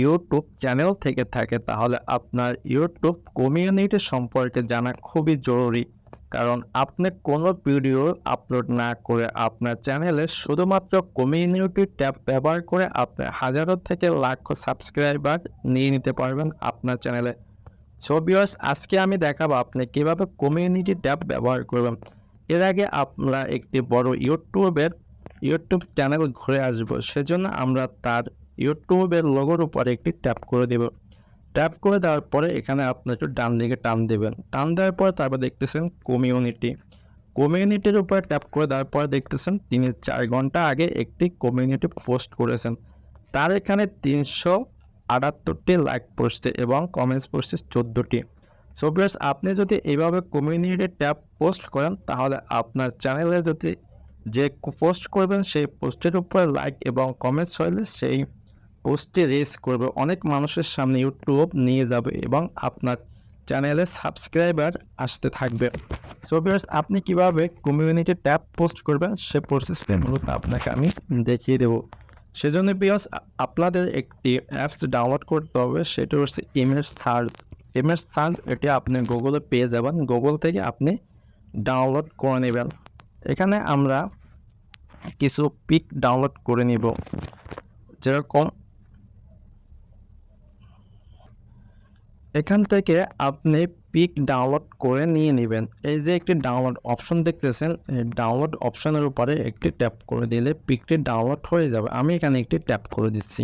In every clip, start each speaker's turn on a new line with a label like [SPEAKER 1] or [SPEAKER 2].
[SPEAKER 1] YouTube channel থেকে থাকে তাহলে আপনার ইউটিউব কমিউনিটি সম্পর্কে জানা খুবই জরুরি। কারণ আপনি কোনো ভিডিও আপলোড না করে আপনার চ্যানেলে শুধুমাত্র কমিউনিটি ট্যাব ব্যবহার করে আপনি হাজারো থেকে লাখো সাবস্ক্রাইবার নিয়ে নিতে পারবেন আপনার চ্যানেলে। সো ভিউয়ার্স, আজকে আমি দেখাবো আপনি কিভাবে কমিউনিটি ট্যাব ব্যবহার করবেন। এর আগে আমরা একটি বড় ইউটিউব চ্যানেল ঘুরে আসবো, সেজন্য আমরা তার ইউটিউবের লোগোর উপরে একটি ট্যাপ করে দেব। ট্যাপ করে দেওয়ার পরে এখানে আপনি একটু ডান দিকে টান দেবেন। টান দেওয়ার পর তারপর দেখতেছেন কমিউনিটির উপরে ট্যাপ করে দেওয়ার পরে দেখতেছেন তিনি 4 ঘন্টা আগে একটি কমিউনিটি পোস্ট করেছেন। তার এখানে 378টি লাইক পড়ছে এবং কমেন্টস পড়ছে 14টি। সো ভিউয়ার্স, আপনি যদি এইভাবে কমিউনিটি ট্যাব পোস্ট করেন তাহলে আপনার চ্যানেলে যদি যে পোস্ট করবেন সেই পোস্টের উপরে লাইক এবং কমেন্টস হলে সেই পোস্টটি রিচ করবে, অনেক মানুষের সামনে ইউটিউব নিয়ে যাবে এবং আপনার চ্যানেলে সাবস্ক্রাইবার আসতে থাকবে। সো ভিউয়ার্স, আপনি কিভাবে কমিউনিটি ট্যাব পোস্ট করবেন সে প্রসেসটা মূলত আপনাকে আমি দেখিয়ে দেবো। সেজন্য ভিউয়ার্স, আপনাদের একটি অ্যাপস ডাউনলোড করতে হবে, সেটা হচ্ছে ইমেজ সার্চ। এটি আপনি গুগলে পেয়ে যাবেন, গুগল থেকে আপনি ডাউনলোড করে নেবেন। এখানে আমরা কিছু পিক ডাউনলোড করে নিব, যেরকম এখান থেকে আপনি পিক ডাউনলোড করে নিয়ে নেবেন। এই যে একটি ডাউনলোড অপশন দেখতেছেন, এই ডাউনলোড অপশনের উপরে একটি ট্যাপ করে দিলে পিকটি ডাউনলোড হয়ে যাবে। আমি এখানে একটি ট্যাপ করে দিচ্ছি।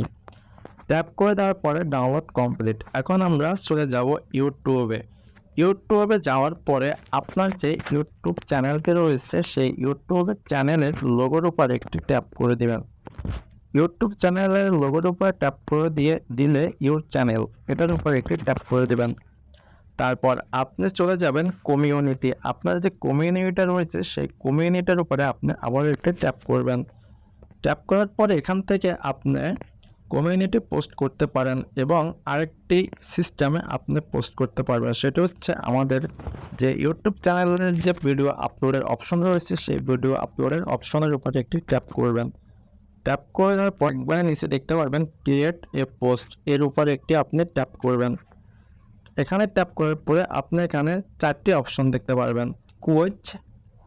[SPEAKER 1] ট্যাপ করে দেওয়ার পরে ডাউনলোড কমপ্লিট। এখন আমরা চলে যাব ইউটিউবে যাওয়ার পরে আপনার যে ইউটিউব চ্যানেলটি রয়েছে সেই ইউটিউব চ্যানেলের লোগোর উপর একটি ট্যাপ করে দেবেন। ইউটিউব চ্যানেলের লোগোর উপর ট্যাপ করে দিলে ইউর চ্যানেল এটার উপর একটি ট্যাপ করে দেবেন। তারপর আপনি চলে যাবেন কমিউনিটি। আপনার যে কমিউনিটিটা রয়েছে সেই কমিউনিটির উপরে আপনি আবার একটি ট্যাপ করবেন। ট্যাপ করার পরে এখান থেকে আপনি কমিউনিটি পোস্ট করতে পারেন এবং আরেকটি সিস্টেমে আপনি পোস্ট করতে পারবেন। সেটা হচ্ছে আমাদের যে ইউটিউব চ্যানেলের যে ভিডিও আপলোডের অপশন রয়েছে সেই ভিডিও আপলোডের অপশনের উপরে একটি ট্যাপ করবেন। ট্যাপ করে দেওয়ার পর একবারে নিচে দেখতে পারবেন ক্রিয়েট এ পোস্ট, এর উপরে একটি আপনি ট্যাপ করবেন। এখানে ট্যাপ করার পরে আপনি এখানে 4টি অপশন দেখতে পারবেন, quiz,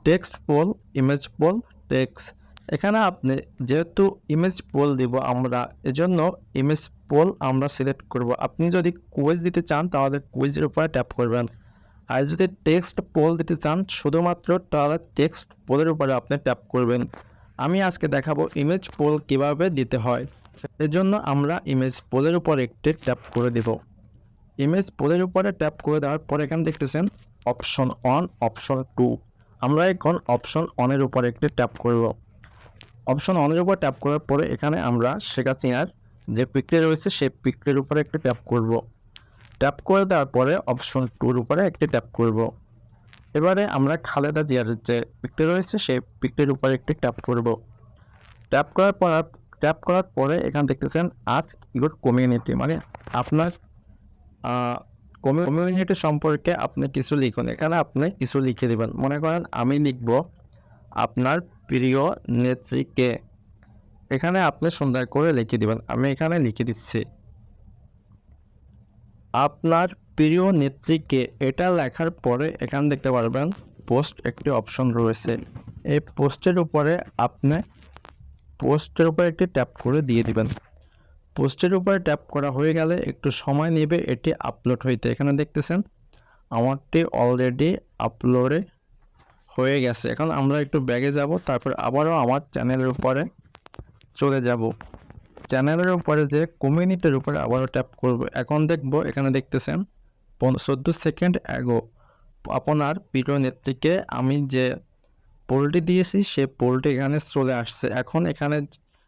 [SPEAKER 1] text poll, image poll, text. এখানে আপনি যেহেতু ইমেজ পোল দিব আমরা, এজন্য ইমেজ পোল আমরা সিলেক্ট করব। আপনি যদি কুইজ দিতে চান তাহলে কুইজের উপরে ট্যাপ করবেন, আর যদি টেক্সট পোল দিতে চান শুধুমাত্র তাহলে টেক্সট পোলের উপরে আপনি ট্যাপ করবেন। আমি আজকে দেখাবো ইমেজ পোল কিভাবে দিতে হয়। এজন্য আমরা ইমেজ পোলের উপর একটি ট্যাপ করে দেব। ইমেজ পোলের উপরে ট্যাপ করে দেওয়ার পর এখানে দেখতেছেন অপশন 1, অপশন 2। আমরা এখন অপশন 1-এর উপর একটি ট্যাপ করব। অপশন 1-এর উপর ট্যাপ করার পরে এখানে আমরা শেখ হাসিনার যে পিকটি রয়েছে সেই পিকটির উপরে একটি ট্যাপ করব। ট্যাপ করে দেওয়ার পরে অপশন 2-এর উপরে একটি ট্যাপ করব। এবারে আমরা খালেদা জিয়ার যে পিকটি রয়েছে সেই পিকটির উপরে একটি ট্যাপ করব। ট্যাপ করার পরে এখানে দেখতেছেন আস্ক ইউর কমিউনিটি, মানে আপনার কমিউনিটি সম্পর্কে আপনি কিছু লিখুন। এখানে আপনি কিছু লিখে দেবেন। মনে করেন আমি লিখব আপনার প্রিয় নেত্রীকে। এখানে আপনি সুন্দর করে লিখে দেবেন। আমি এখানে লিখে দিচ্ছি আপনার প্রিয় নেত্রীকে। এটা লেখার পরে এখানে দেখতে পারবেন পোস্ট একটি অপশন রয়েছে। এই পোস্টের উপরে একটি ট্যাপ করে দিয়ে দিবেন। পোস্টের উপরে ট্যাপ করা হয়ে গেলে একটু সময় নেবে এটি আপলোড হইতে। এখানে দেখতেছেন আমারটি অলরেডি আপলোডে হয়ে গেছে। এখন আমরা একটু ব্যাগে যাব, তারপর আবারও আমার চ্যানেলের উপরে চলে যাব। চ্যানেলের উপরে যে কমিউনিটির উপরে আবারও ট্যাপ করব। এখন দেখব এখানে দেখতেছেন 14 সেকেন্ড অ্যাগো আপনার প্রিয় নেত্রীকে আমি যে পোলটি দিয়েছি সেই পোলটি এখানে চলে আসছে। এখন এখানে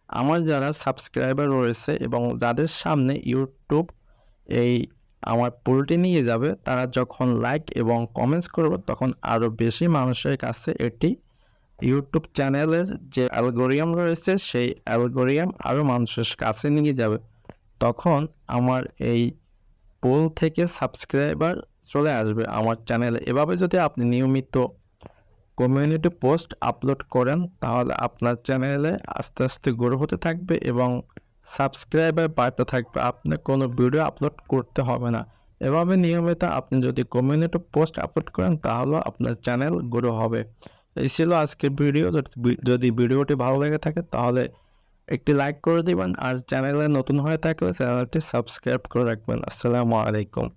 [SPEAKER 1] আমার যারা সাবস্ক্রাইবার রয়েছে এবং যাদের সামনে ইউটিউব এই আমার পোলটি নিয়ে যাবে তারা যখন লাইক এবং কমেন্টস করবে তখন আরও বেশি মানুষের কাছে এটি ইউটিউব চ্যানেলের যে অ্যালগোরিদম রয়েছে সেই অ্যালগোরিদম আরও মানুষের কাছে নিয়ে যাবে। তখন আমার এই পোল থেকে সাবস্ক্রাইবার চলে আসবে আমার চ্যানেলে। এভাবে যদি আপনি নিয়মিত কমিউনিটি পোস্ট আপলোড করেন তাহলে আপনার চ্যানেলে আস্তে আস্তে গ্রো হতে থাকবে এবং সাবস্ক্রাইবার বাড়তে থাকবে, আপনি কোনো ভিডিও আপলোড করতে হবে না। এভাবে নিয়মিত আপনি যদি কমিউনিটি পোস্ট আপলোড করেন তাহলেও আপনার চ্যানেল গ্রো হবে। এই ছিল আজকের ভিডিও। যদি ভিডিওটি ভালো লেগে থাকে তাহলে একটি লাইক করে দিবেন, আর চ্যানেলে নতুন হয়ে থাকলে চ্যানেলটি সাবস্ক্রাইব করে রাখবেন। আসসালামু আলাইকুম।